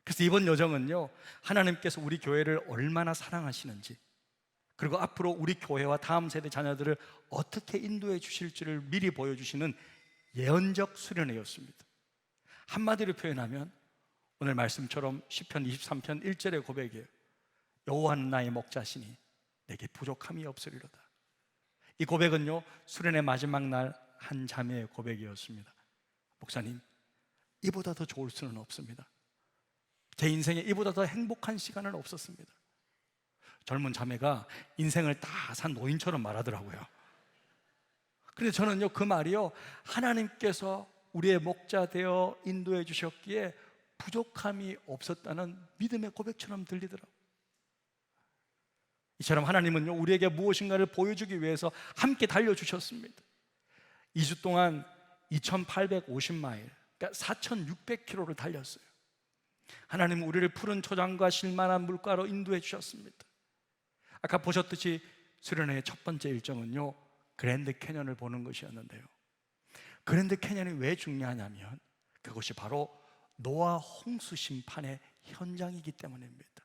그래서 이번 여정은요, 하나님께서 우리 교회를 얼마나 사랑하시는지, 그리고 앞으로 우리 교회와 다음 세대 자녀들을 어떻게 인도해 주실지를 미리 보여주시는 예언적 수련회였습니다. 한마디로 표현하면 오늘 말씀처럼 시편 23편 1절의 고백이에요. 여호와는 나의 목자시니 내게 부족함이 없으리로다. 이 고백은요, 수련의 마지막 날 한 자매의 고백이었습니다. 목사님, 이보다 더 좋을 수는 없습니다. 제 인생에 이보다 더 행복한 시간은 없었습니다. 젊은 자매가 인생을 다 산 노인처럼 말하더라고요. 그런데 저는요, 그 말이요, 하나님께서 우리의 목자 되어 인도해 주셨기에 부족함이 없었다는 믿음의 고백처럼 들리더라고요. 이처럼 하나님은요, 우리에게 무엇인가를 보여주기 위해서 함께 달려주셨습니다. 2주 동안 2850마일, 그러니까 4600km를 달렸어요. 하나님은 우리를 푸른 초장과 실만한 물가로 인도해 주셨습니다. 아까 보셨듯이 수련회의 첫 번째 일정은요, 그랜드 캐년을 보는 것이었는데요, 그랜드 캐년이 왜 중요하냐면 그것이 바로 노아 홍수 심판의 현장이기 때문입니다.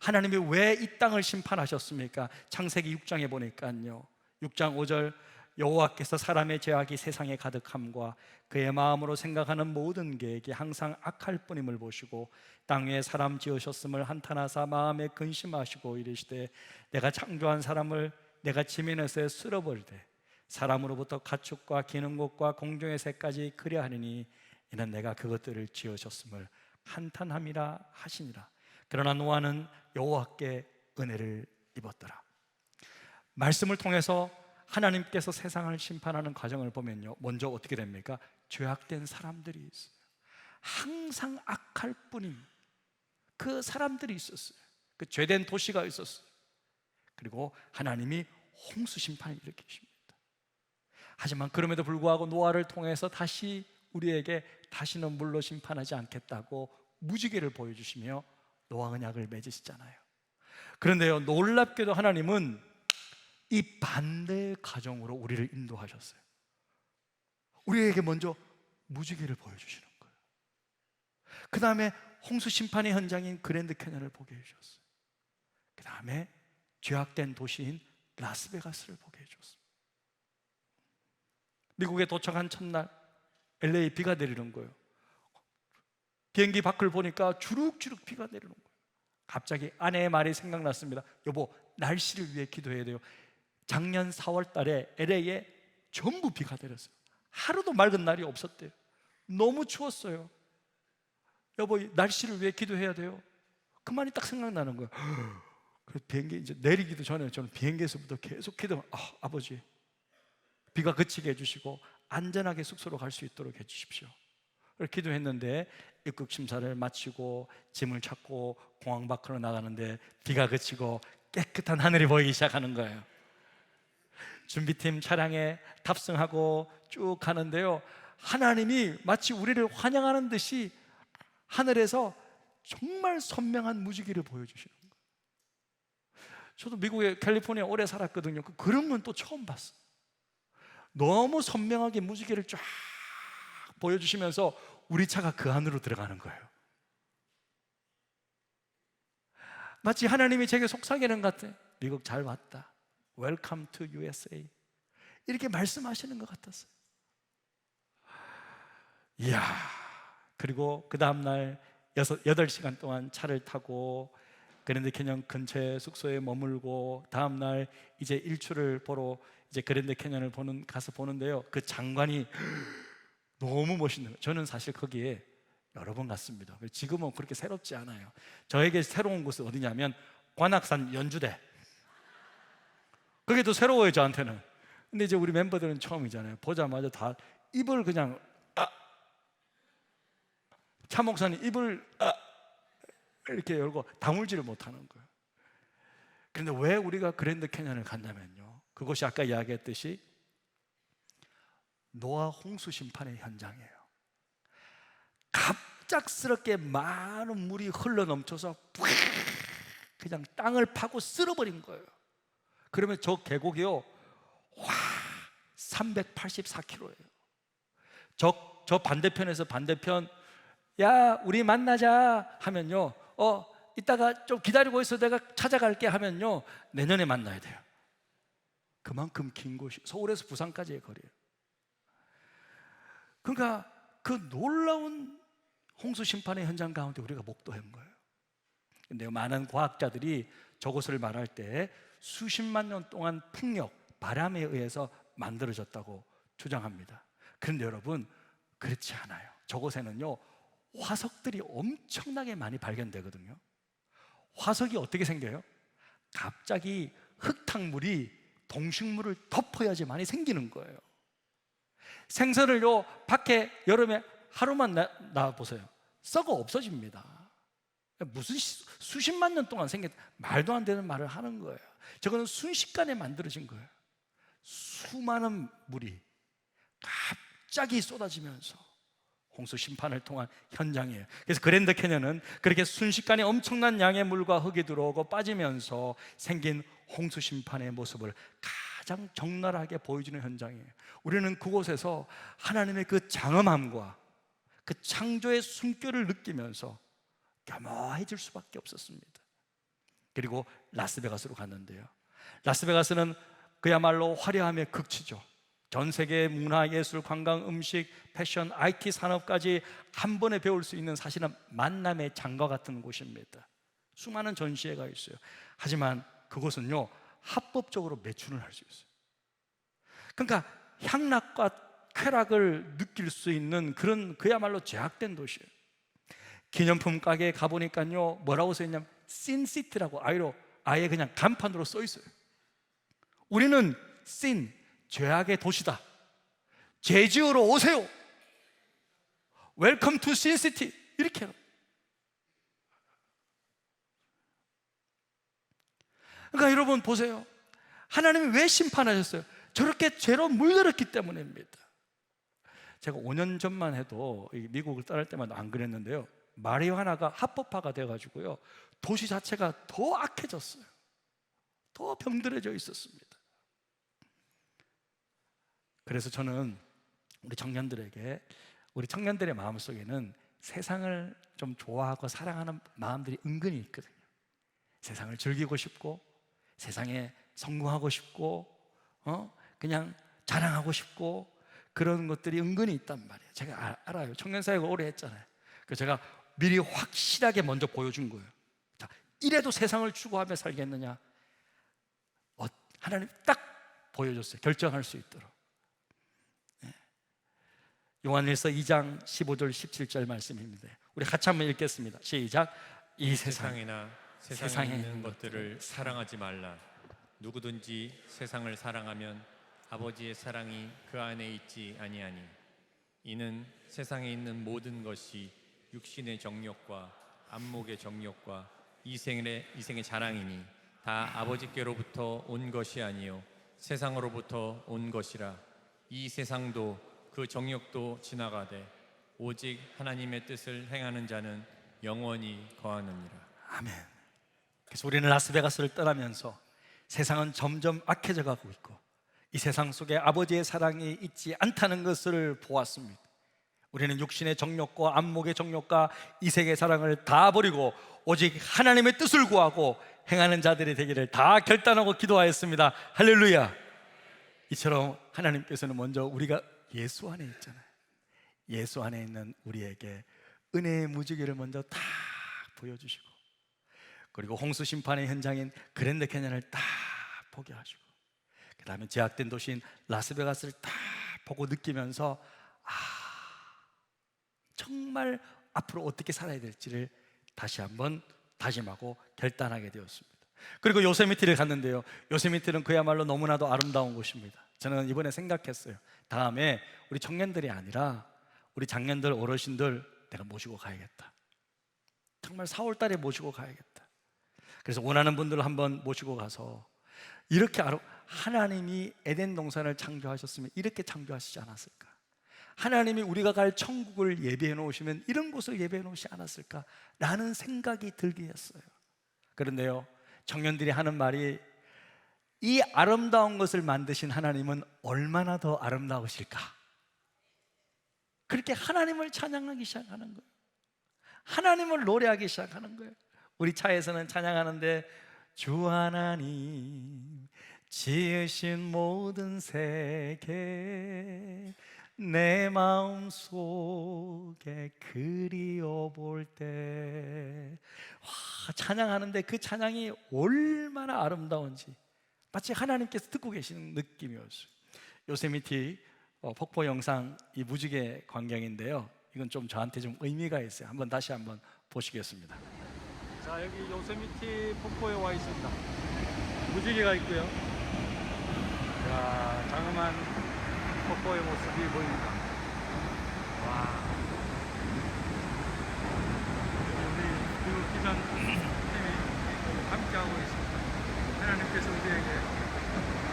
하나님이 왜 이 땅을 심판하셨습니까? 창세기 6장에 보니까요, 6장 5절, 여호와께서 사람의 죄악이 세상에 가득함과 그의 마음으로 생각하는 모든 계획이 항상 악할 뿐임을 보시고 땅 위에 사람 지으셨음을 한탄하사 마음에 근심하시고 이르시되 내가 창조한 사람을 내가 지면에서 쓸어버리되 사람으로부터 가축과 기는 곳과 공중의 새까지 그려하리니 이는 내가 그것들을 지으셨음을 한탄함이라 하시니라. 그러나 노아는 여호와께 은혜를 입었더라. 말씀을 통해서 하나님께서 세상을 심판하는 과정을 보면요, 먼저 어떻게 됩니까? 죄악된 사람들이 있어요. 항상 악할 뿐인 그 사람들이 있었어요. 그 죄된 도시가 있었어요. 그리고 하나님이 홍수 심판을 일으키십니다. 하지만 그럼에도 불구하고 노아를 통해서 다시 우리에게 다시는 물로 심판하지 않겠다고 무지개를 보여주시며 노아 언약을 맺으시잖아요. 그런데요, 놀랍게도 하나님은 이 반대의 과정으로 우리를 인도하셨어요. 우리에게 먼저 무지개를 보여주시는 거예요. 그 다음에 홍수 심판의 현장인 그랜드 캐년을 보게 해주셨어요. 그 다음에 죄악된 도시인 라스베가스를 보게 해줬어요. 미국에 도착한 첫날 LA 비가 내리는 거예요. 비행기 밖을 보니까 주룩주룩 비가 내리는 거예요. 갑자기 아내의 말이 생각났습니다. 여보, 날씨를 위해 기도해야 돼요. 작년 4월 달에 LA에 전부 비가 내렸어요. 하루도 맑은 날이 없었대요. 너무 추웠어요. 여보, 날씨를 위해 기도해야 돼요. 그 말이 딱 생각나는 거예요. 그래서 비행기 이제 내리기도 전에 저는 비행기에서부터 계속 기도, 아버지 비가 그치게 해주시고 안전하게 숙소로 갈 수 있도록 해주십시오. 그렇게 기도했는데 입국 심사를 마치고 짐을 찾고 공항 밖으로 나가는데 비가 그치고 깨끗한 하늘이 보이기 시작하는 거예요. 준비팀 차량에 탑승하고 쭉 가는데요, 하나님이 마치 우리를 환영하는 듯이 하늘에서 정말 선명한 무지개를 보여주시는 거예요. 저도 미국의 캘리포니아 오래 살았거든요. 그런 건 또 처음 봤어요. 너무 선명하게 무지개를 쫙 보여주시면서 우리 차가 그 안으로 들어가는 거예요. 마치 하나님이 제게 속삭이는 것 같아요. 미국 잘 왔다, Welcome to USA, 이렇게 말씀하시는 것 같았어요. 이야, 그리고 그 다음날 8시간 동안 차를 타고 그랜드 캐년 근처에 숙소에 머물고 다음날 이제 일출을 보러 이제 그랜드 캐년을 가서 보는데요, 그 장관이 너무 멋있는 거예요. 저는 사실 거기에 여러 번 갔습니다. 지금은 그렇게 새롭지 않아요. 저에게 새로운 곳은 어디냐면 관악산 연주대, 그게 더 새로워요 저한테는. 근데 이제 우리 멤버들은 처음이잖아요. 보자마자 다 입을 그냥 차 목사님 입을 이렇게 열고 다물지를 못하는 거예요. 그런데 왜 우리가 그랜드 캐년을 간다면요, 그것이 아까 이야기했듯이 노아 홍수 심판의 현장이에요. 갑작스럽게 많은 물이 흘러 넘쳐서 그냥 땅을 파고 쓸어버린 거예요. 그러면 저 계곡이요, 와, 384km예요. 저 반대편에서 반대편 야, 우리 만나자 하면요, 이따가 좀 기다리고 있어, 내가 찾아갈게 하면요, 내년에 만나야 돼요. 그만큼 긴 곳이, 서울에서 부산까지의 거리예요. 그러니까 그 놀라운 홍수 심판의 현장 가운데 우리가 목도한 거예요. 근데 많은 과학자들이 저것을 말할 때 수십만 년 동안 풍력, 바람에 의해서 만들어졌다고 주장합니다. 그런데 여러분, 그렇지 않아요. 저곳에는요, 화석들이 엄청나게 많이 발견되거든요. 화석이 어떻게 생겨요? 갑자기 흙탕물이 동식물을 덮어야지만이 생기는 거예요. 생선을요, 밖에 여름에 하루만 놔보세요. 썩어 없어집니다. 무슨 수십만 년 동안 생긴, 말도 안 되는 말을 하는 거예요. 저거는 순식간에 만들어진 거예요. 수많은 물이 갑자기 쏟아지면서 홍수 심판을 통한 현장이에요. 그래서 그랜드 캐년은 그렇게 순식간에 엄청난 양의 물과 흙이 들어오고 빠지면서 생긴 홍수 심판의 모습을 가장 적나라하게 보여주는 현장이에요. 우리는 그곳에서 하나님의 그 장엄함과 그 창조의 숨결을 느끼면서 겸허해질 수밖에 없었습니다. 그리고 라스베가스로 갔는데요, 라스베가스는 그야말로 화려함의 극치죠. 전 세계 문화, 예술, 관광, 음식, 패션, IT 산업까지 한 번에 배울 수 있는, 사실은 만남의 장과 같은 곳입니다. 수많은 전시회가 있어요. 하지만 그곳은요, 합법적으로 매춘을 할 수 있어요. 그러니까 향락과 쾌락을 느낄 수 있는 그런 그야말로 제약된 도시예요. 기념품 가게에 가보니까요, 뭐라고 써있냐면 신시티라고 아예 그냥 간판으로 써 있어요. 우리는 신, 죄악의 도시다, 제지어로 오세요, 웰컴 투 신시티, 이렇게 해요. 그러니까 여러분 보세요, 하나님이 왜 심판하셨어요? 저렇게 죄로 물들었기 때문입니다. 제가 5년 전만 해도 미국을 떠날 때마다 안 그랬는데요, 마리화나가 합법화가 돼가지고요, 도시 자체가 더 악해졌어요. 더 병들어져 있었습니다. 그래서 저는 우리 청년들의 마음속에는 세상을 좀 좋아하고 사랑하는 마음들이 은근히 있거든요. 세상을 즐기고 싶고, 세상에 성공하고 싶고, 그냥 자랑하고 싶고, 그런 것들이 은근히 있단 말이에요. 제가 알아요. 청년사역을 오래 했잖아요. 그래서 제가 미리 확실하게 먼저 보여준 거예요. 자, 이래도 세상을 추구하며 살겠느냐? 하나님 딱 보여줬어요. 결정할 수 있도록. 요한일서 2장 15절 17절 말씀입니다. 우리 같이 한번 읽겠습니다. 시작. 이 세상에 있는 것들을 사랑하지 말라. 누구든지 세상을 사랑하면 아버지의 사랑이 그 안에 있지 아니하니. 이는 세상에 있는 모든 것이 육신의 정욕과 안목의 정욕과 이생의 자랑이니 다 아버지께로부터 온 것이 아니요 세상으로부터 온 것이라. 이 세상도 그 정욕도 지나가되 오직 하나님의 뜻을 행하는 자는 영원히 거하느니라. 아멘. 그래서 우리는 라스베가스를 떠나면서 세상은 점점 악해져 가고 있고, 이 세상 속에 아버지의 사랑이 있지 않다는 것을 보았습니다. 우리는 육신의 정욕과 안목의 정욕과 이 세계의 사랑을 다 버리고 오직 하나님의 뜻을 구하고 행하는 자들이 되기를 다 결단하고 기도하였습니다. 할렐루야. 이처럼 하나님께서는 먼저 우리가 예수 안에 있잖아요. 예수 안에 있는 우리에게 은혜의 무지개를 먼저 다 보여주시고, 그리고 홍수 심판의 현장인 그랜드 캐년을 다 보게 하시고, 그 다음에 제약된 도시인 라스베가스를 다 보고 느끼면서 정말 앞으로 어떻게 살아야 될지를 다시 한번 다짐하고 결단하게 되었습니다. 그리고 요세미티를 갔는데요, 요세미티는 그야말로 너무나도 아름다운 곳입니다. 저는 이번에 생각했어요. 다음에 우리 청년들이 아니라 우리 장년들, 어르신들 내가 모시고 가야겠다. 정말 4월 달에 모시고 가야겠다. 그래서 원하는 분들을 한번 모시고 가서, 이렇게 하나님이 에덴 동산을 창조하셨으면 이렇게 창조하시지 않았을까? 하나님이 우리가 갈 천국을 예비해 놓으시면 이런 곳을 예비해 놓으시지 않았을까? 라는 생각이 들게 했어요. 그런데요, 청년들이 하는 말이, 이 아름다운 것을 만드신 하나님은 얼마나 더 아름다우실까? 그렇게 하나님을 찬양하기 시작하는 거예요. 하나님을 노래하기 시작하는 거예요. 우리 차에서는 찬양하는데 주 하나님 지으신 모든 세계 내 마음 속에 그리워 볼 때, 찬양하는데 그 찬양이 얼마나 아름다운지 마치 하나님께서 듣고 계시는 느낌이었어요. 요세미티 폭포 영상, 이 무지개 광경인데요, 이건 좀 저한테 좀 의미가 있어요. 다시 한번 보시겠습니다. 자, 여기 요세미티 폭포에 와 있습니다. 무지개가 있고요. 자, 장엄한 폭포의 모습이 보입니다. 와, 우리 미국 기전 팀이 함께하고 있습니다. 하나님께서 우리에게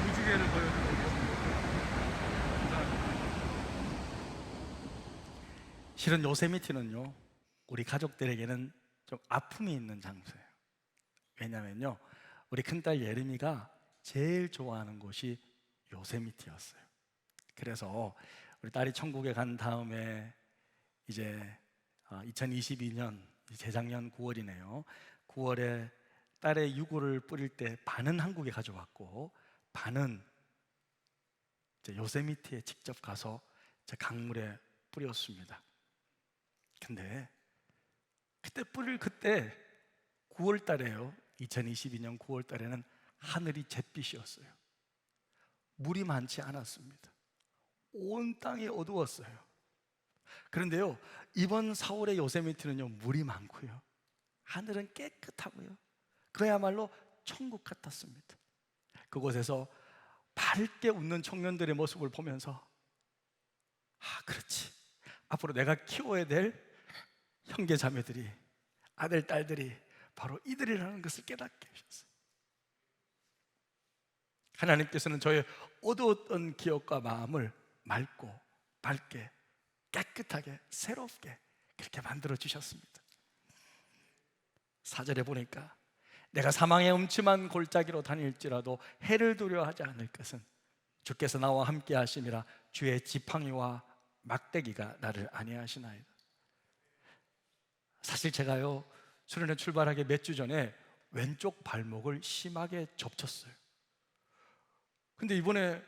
무지개를 보여주고 계십니다. 감사합니다. 실은 요세미티는요, 우리 가족들에게는 좀 아픔이 있는 장소예요. 왜냐면요, 우리 큰딸 예림이가 제일 좋아하는 곳이 요세미티였어요. 그래서 우리 딸이 천국에 간 다음에 이제 2022년 재작년 9월이네요. 9월에 딸의 유골을 뿌릴 때 반은 한국에 가져왔고 반은 이제 요세미티에 직접 가서 강물에 뿌렸습니다. 근데 그때 9월 달에요. 2022년 9월 달에는 하늘이 잿빛이었어요. 물이 많지 않았습니다. 온 땅이 어두웠어요. 그런데요, 이번 4월의 요세미티는요, 물이 많고요, 하늘은 깨끗하고요, 그야말로 천국 같았습니다. 그곳에서 밝게 웃는 청년들의 모습을 보면서 그렇지, 앞으로 내가 키워야 될 형제 자매들이, 아들 딸들이 바로 이들이라는 것을 깨닫게 하셨어요. 하나님께서는 저의 어두웠던 기억과 마음을 맑고 밝게 깨끗하게 새롭게 그렇게 만들어 주셨습니다. 4절에 보니까 내가 사망의 음침한 골짜기로 다닐지라도 해를 두려워하지 않을 것은 주께서 나와 함께 하심이라 주의 지팡이와 막대기가 나를 안위하시나이다. 사실 제가요, 수련회 출발하기 몇 주 전에 왼쪽 발목을 심하게 접쳤어요. 근데 이번에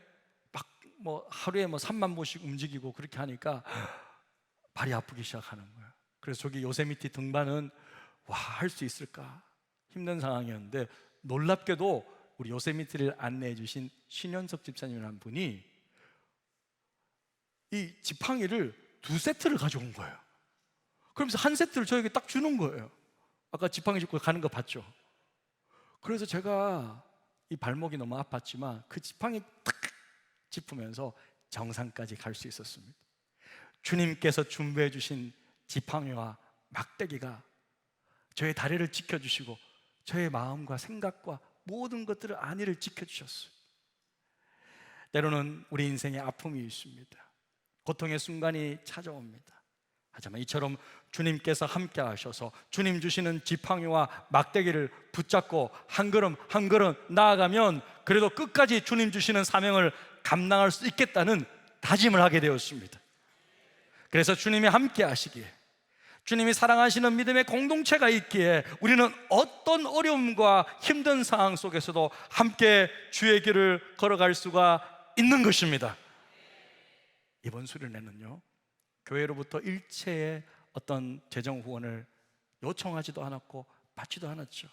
하루에 3만 보씩 움직이고 그렇게 하니까 발이 아프기 시작하는 거예요. 그래서 저기 요세미티 등반은 할 수 있을까 힘든 상황이었는데, 놀랍게도 우리 요세미티를 안내해 주신 신현석 집사님이라는 분이 이 지팡이를 2세트를 가져온 거예요. 그러면서 한 세트를 저에게 딱 주는 거예요. 아까 지팡이 짚고 가는 거 봤죠? 그래서 제가 이 발목이 너무 아팠지만 그 지팡이 딱 짚으면서 정상까지 갈 수 있었습니다. 주님께서 준비해 주신 지팡이와 막대기가 저의 다리를 지켜주시고 저의 마음과 생각과 모든 것들을 안위를 지켜주셨어요. 때로는 우리 인생에 아픔이 있습니다. 고통의 순간이 찾아옵니다. 하지만 이처럼 주님께서 함께 하셔서 주님 주시는 지팡이와 막대기를 붙잡고 한 걸음 한 걸음 나아가면 그래도 끝까지 주님 주시는 사명을 감당할 수 있겠다는 다짐을 하게 되었습니다. 그래서 주님이 함께 하시기에, 주님이 사랑하시는 믿음의 공동체가 있기에 우리는 어떤 어려움과 힘든 상황 속에서도 함께 주의 길을 걸어갈 수가 있는 것입니다. 이번 수련회는요, 교회로부터 일체의 어떤 재정 후원을 요청하지도 않았고 받지도 않았죠.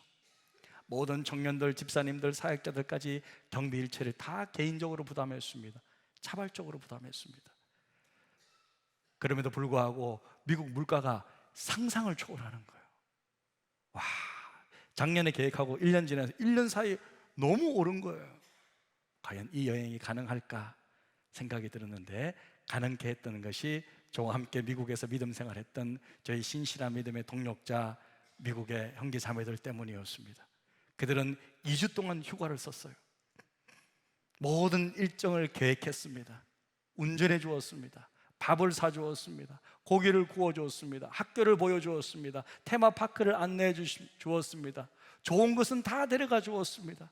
모든 청년들, 집사님들, 사역자들까지 경비 일체를 다 개인적으로 부담했습니다. 자발적으로 부담했습니다. 그럼에도 불구하고 미국 물가가 상상을 초월하는 거예요. 작년에 계획하고 1년 지나서 1년 사이에 너무 오른 거예요. 과연 이 여행이 가능할까 생각이 들었는데, 가능케 했던 것이 저와 함께 미국에서 믿음 생활했던 저희 신실한 믿음의 동력자 미국의 형제 자매들 때문이었습니다. 그들은 2주 동안 휴가를 썼어요. 모든 일정을 계획했습니다. 운전해 주었습니다. 밥을 사주었습니다. 고기를 구워주었습니다. 학교를 보여주었습니다. 테마파크를 안내해 주었습니다. 좋은 것은 다 데려가 주었습니다.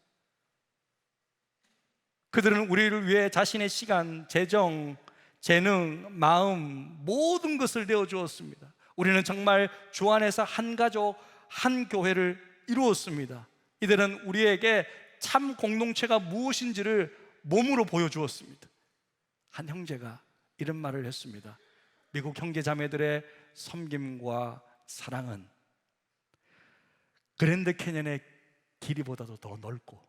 그들은 우리를 위해 자신의 시간, 재정, 재능, 마음 모든 것을 내어주었습니다. 우리는 정말 주 안에서 한 가족, 한 교회를 이루었습니다. 이들은 우리에게 참 공동체가 무엇인지를 몸으로 보여주었습니다. 한 형제가 이런 말을 했습니다. 미국 형제자매들의 섬김과 사랑은 그랜드 캐년의 길이보다도 더 넓고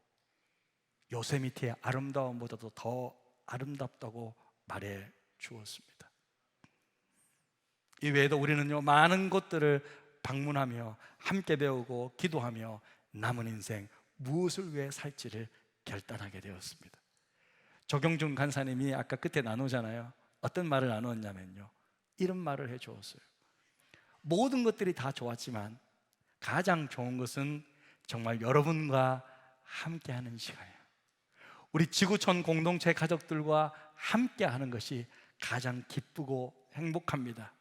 요세미티의 아름다움보다도 더 아름답다고 말해 주었습니다. 이 외에도 우리는요, 많은 곳들을 방문하며 함께 배우고 기도하며 남은 인생 무엇을 위해 살지를 결단하게 되었습니다. 조경준 간사님이 아까 끝에 나누잖아요. 어떤 말을 나누었냐면요, 이런 말을 해 주었어요. 모든 것들이 다 좋았지만 가장 좋은 것은 정말 여러분과 함께하는 시간이에요. 우리 지구촌 공동체 가족들과 함께하는 것이 가장 기쁘고 행복합니다.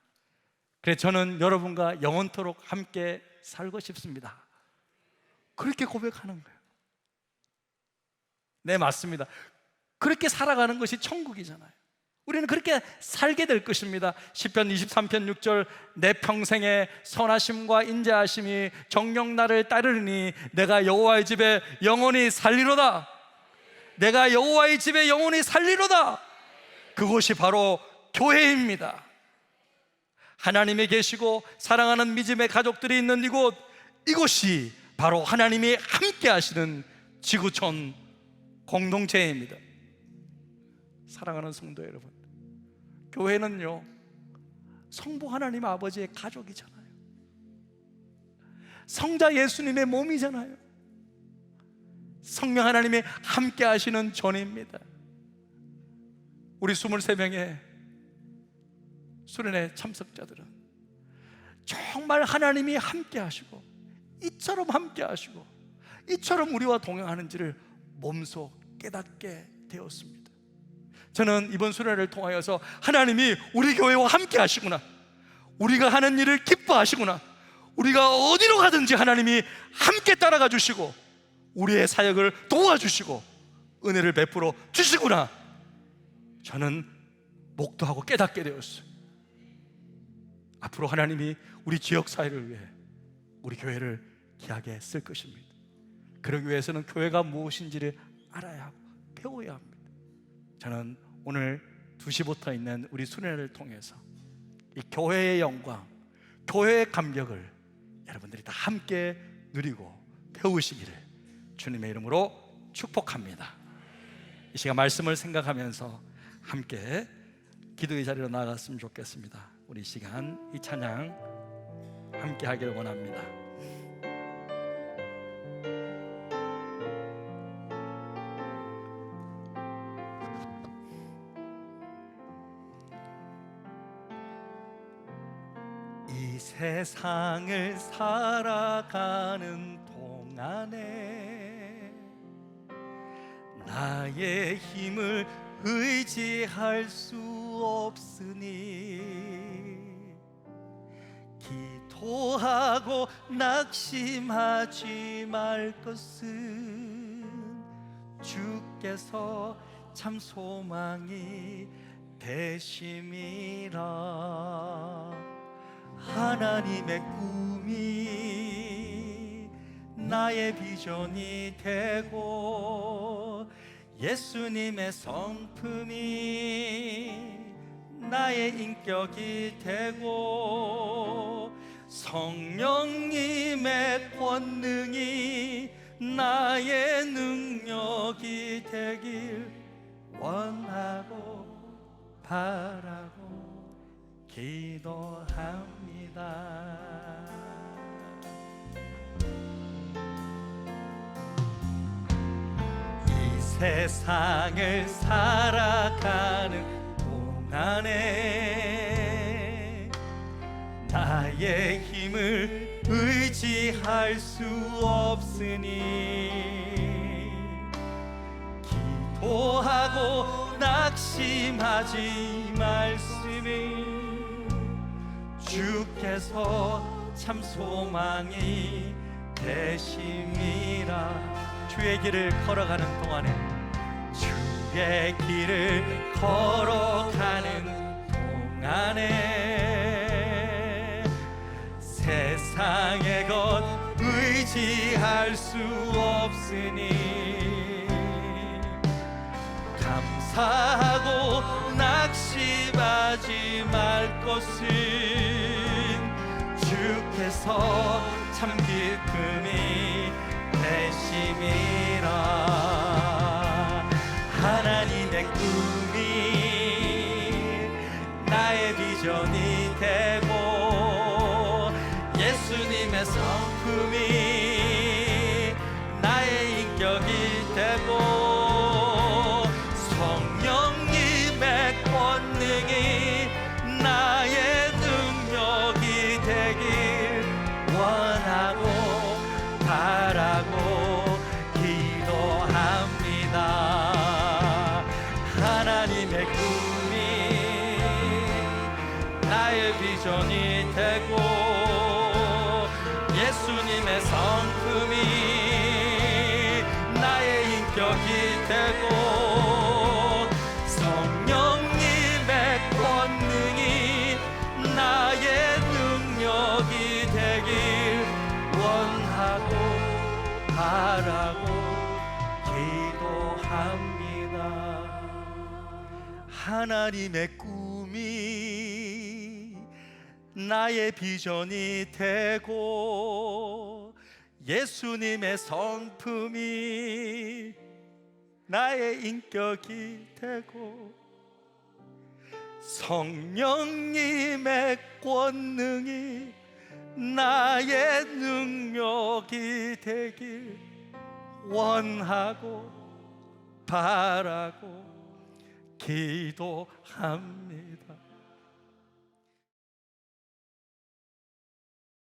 그래서 저는 여러분과 영원토록 함께 살고 싶습니다. 그렇게 고백하는 거예요. 네, 맞습니다. 그렇게 살아가는 것이 천국이잖아요. 우리는 그렇게 살게 될 것입니다. 시편 23편 6절, 내 평생에 선하심과 인자하심이 정녕 나를 따르니 내가 여호와의 집에 영원히 살리로다. 내가 여호와의 집에 영원히 살리로다. 그곳이 바로 교회입니다. 하나님이 계시고 사랑하는 믿음의 가족들이 있는 이곳, 이곳이 바로 하나님이 함께 하시는 지구촌 공동체입니다. 사랑하는 성도 여러분, 교회는요, 성부 하나님 아버지의 가족이잖아요. 성자 예수님의 몸이잖아요. 성령 하나님이 함께 하시는 전입니다. 우리 23명의 수련회 참석자들은 정말 하나님이 함께 하시고 이처럼 함께 하시고 이처럼 우리와 동행하는지를 몸소 깨닫게 되었습니다. 저는 이번 수련회를 통하여서 하나님이 우리 교회와 함께 하시구나, 우리가 하는 일을 기뻐하시구나, 우리가 어디로 가든지 하나님이 함께 따라가 주시고 우리의 사역을 도와주시고 은혜를 베풀어 주시구나, 저는 목도하고 깨닫게 되었어요. 앞으로 하나님이 우리 지역사회를 위해 우리 교회를 귀하게 쓸 것입니다. 그러기 위해서는 교회가 무엇인지를 알아야 하고 배워야 합니다. 저는 오늘 2시부터 있는 우리 수련회를 통해서 이 교회의 영광, 교회의 감격을 여러분들이 다 함께 누리고 배우시기를 주님의 이름으로 축복합니다. 이 시간 말씀을 생각하면서 함께 기도의 자리로 나아갔으면 좋겠습니다. 우리 이 시간 이 찬양 함께 하기를 원합니다. 이 세상을 살아가는 동안에 나의 힘을 의지할 수 없으니 기도하고 낙심하지 말 것은 주께서 참 소망이 되심이라. 하나님의 꿈이 나의 비전이 되고 예수님의 성품이 나의 인격이 되고 성령님의 권능이 나의 능력이 되길 원하고 바라고 기도합니다. 세상을 살아가는 동안에 나의 힘을 의지할 수 없으니 기도하고 낙심하지 말씀이 주께서 참 소망이 되심이라. 주의 길을 걸어가는 동안에 주의 길을 걸어가는 동안에 의지할 수 없으니 감사하고 낙심하지 말 것은 주께서 참 기쁨이 되심이라. 하나님의 꿈이 나의 비전이 되고 예수님의 성품이 나의 인격이 되고 성령님의 권능이 나의 능력이 되길 원하고 바라고 기도합니다. 하나님의 꿈이 나의 비전이 되고 예수님의 성품이 나의 인격이 되고 성령님의 권능이 나의 능력이 되길 원하고 바라고 기도합니다. 하나님의 꿈이 나의 비전이 되고 예수님의 성품이 나의 인격이 되고 성령님의 권능이 나의 능력이 되길 원하고 바라고 기도합니다.